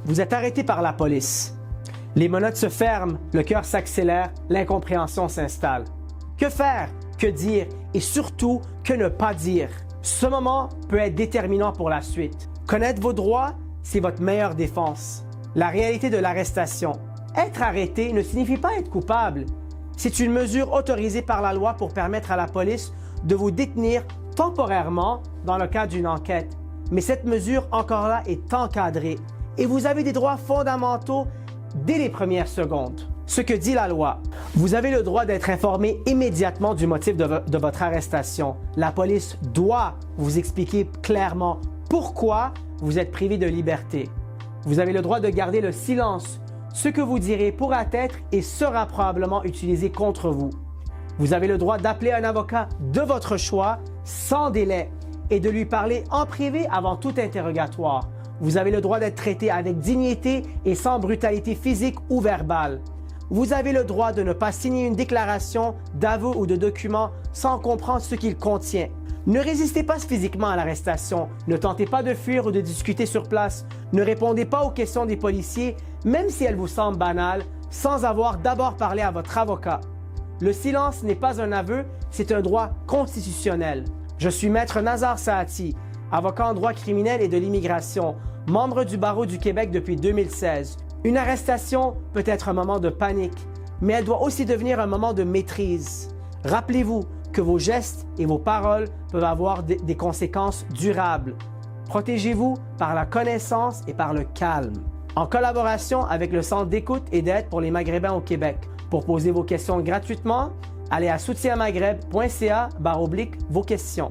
Vous êtes arrêté par la police. Les menottes se ferment, le cœur s'accélère, l'incompréhension s'installe. Que faire? Que dire? Et surtout, que ne pas dire? Ce moment peut être déterminant pour la suite. Connaître vos droits, c'est votre meilleure défense. La réalité de l'arrestation. Être arrêté ne signifie pas être coupable. C'est une mesure autorisée par la loi pour permettre à la police de vous détenir temporairement dans le cadre d'une enquête. Mais cette mesure, encore là, est encadrée et vous avez des droits fondamentaux dès les premières secondes. Ce que dit la loi, vous avez le droit d'être informé immédiatement du motif de votre arrestation. La police doit vous expliquer clairement pourquoi vous êtes privé de liberté. Vous avez le droit de garder le silence. Ce que vous direz pourra être et sera probablement utilisé contre vous. Vous avez le droit d'appeler un avocat de votre choix sans délai et de lui parler en privé avant tout interrogatoire. Vous avez le droit d'être traité avec dignité et sans brutalité physique ou verbale. Vous avez le droit de ne pas signer une déclaration d'aveu ou de document sans comprendre ce qu'il contient. Ne résistez pas physiquement à l'arrestation. Ne tentez pas de fuir ou de discuter sur place. Ne répondez pas aux questions des policiers, même si elles vous semblent banales, sans avoir d'abord parlé à votre avocat. Le silence n'est pas un aveu, c'est un droit constitutionnel. Je suis Maître Nazar Saati, avocat en droit criminel et de l'immigration, membre du barreau du Québec depuis 2016. Une arrestation peut être un moment de panique, mais elle doit aussi devenir un moment de maîtrise. Rappelez-vous que vos gestes et vos paroles peuvent avoir des conséquences durables. Protégez-vous par la connaissance et par le calme. En collaboration avec le Centre d'écoute et d'aide pour les Maghrébins au Québec. Pour poser vos questions gratuitement, allez à soutienmaghreb.ca/vos questions.